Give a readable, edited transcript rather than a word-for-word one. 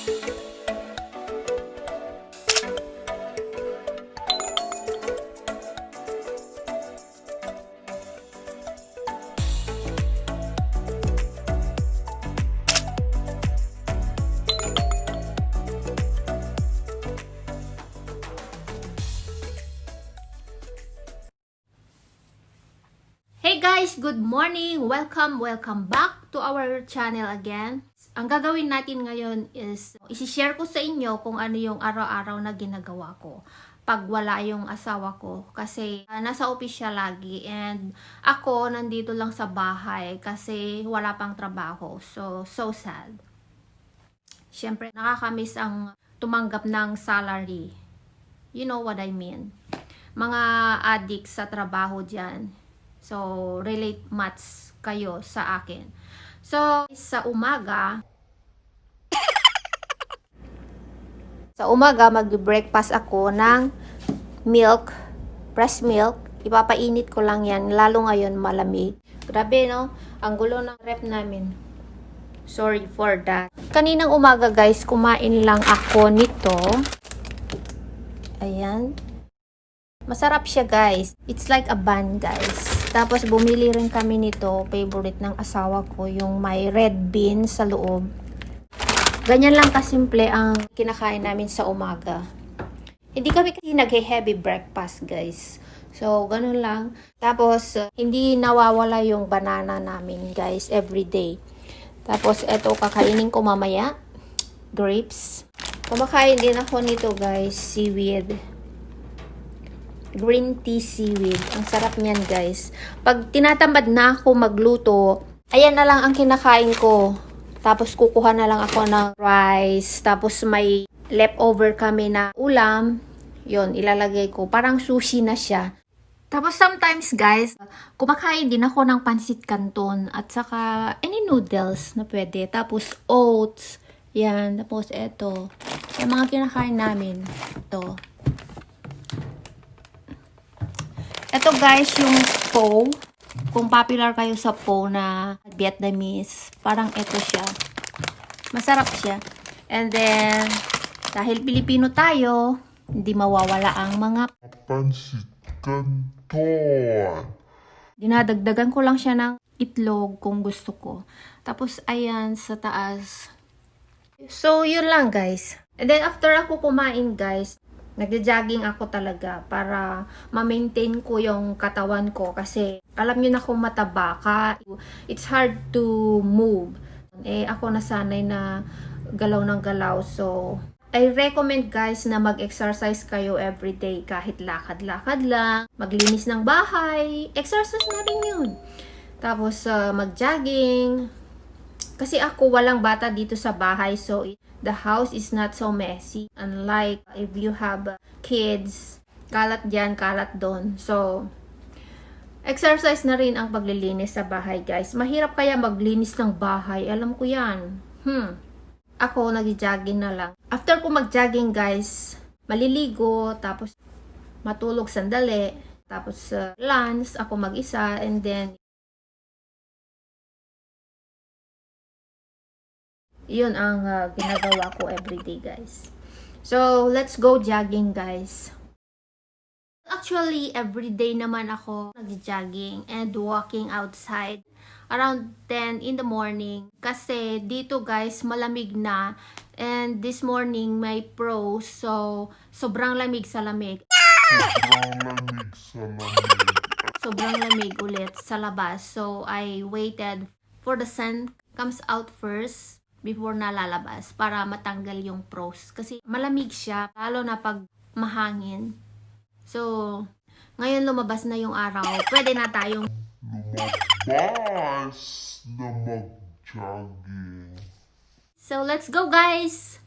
Hey guys, good morning! Welcome back to our channel again. Ang gagawin natin ngayon is isi-share ko sa inyo kung ano yung araw-araw na ginagawa ko pag wala yung asawa ko kasi nasa office siya lagi and ako nandito lang sa bahay kasi wala pang trabaho. So sad. Siyempre, nakakamiss ang tumanggap ng salary. You know what I mean. Mga addicts sa trabaho dyan. So, relate much kayo sa akin. So, sa umaga, mag-breakfast ako ng milk, fresh milk. Ipapainit ko lang yan, lalo ngayon malamig. Grabe, no? Ang gulo ng rep namin. Sorry for that. Kaninang umaga, guys, kumain lang ako nito. Ayan. Masarap siya, guys. It's like a bun, guys. Tapos, bumili rin kami nito. Favorite ng asawa ko, yung may red bean sa loob. Ganyan lang kasimple ang kinakain namin sa umaga. Hindi kami kasi nag-heavy breakfast, guys. So, ganun lang. Tapos, hindi nawawala yung banana namin, guys, everyday. Tapos, eto, kakainin ko mamaya. Grapes. Kumakain din ako nito, guys, seaweed. Green tea seaweed. Ang sarap niyan, guys. Pag tinatamad na ako magluto, ayan na lang ang kinakain ko. Tapos kukuha na lang ako ng rice. Tapos may leftover kami na ulam. Yon, ilalagay ko. Parang sushi na siya. Tapos sometimes, guys, kumakain din ako ng pansit canton at saka any noodles na pwede. Tapos oats. Yan. Tapos eto. Yung mga kinakain namin. Ito. Ito, guys, yung pho. Kung popular kayo sa pho na Vietnamese, parang ito siya. Masarap siya. And then, dahil Pilipino tayo, hindi mawawala ang mga pansit canton. Dinadagdagan ko lang siya ng itlog kung gusto ko. Tapos, ayan, sa taas. So, yun lang, guys. And then, after ako kumain, guys, nagja-jogging ako talaga para ma-maintain ko yung katawan ko kasi alam niyo na kung mataba ka, it's hard to move. Ako nasanay na galaw ng galaw. So, I recommend, guys, na mag-exercise kayo everyday kahit lakad-lakad lang, maglinis ng bahay, exercise na rin yun. Tapos, mag-jogging. Kasi ako walang bata dito sa bahay, so the house is not so messy. Unlike if you have kids, kalat dyan, kalat doon. So, exercise na rin ang paglilinis sa bahay, guys. Mahirap kaya maglinis ng bahay. Alam ko yan. Ako, nag-jogging na lang. After ko mag-jogging, guys, maliligo, tapos matulog sandali, tapos lunch, ako mag-isa, and then yun ang ginagawa ko everyday, guys. So, let's go jogging, guys. Actually, everyday naman ako nag-jogging and walking outside around 10 in the morning. Kasi dito, guys, malamig na. And this morning, may pros. So, sobrang lamig sa lamig. Sobrang lamig ulit sa labas. So, I waited for the sun comes out first before na lalabas para matanggal yung pros. Kasi malamig siya, lalo na pag mahangin. So, ngayon lumabas na yung araw. Pwede na tayong lumabas na mag-jogging. So, let's go, guys!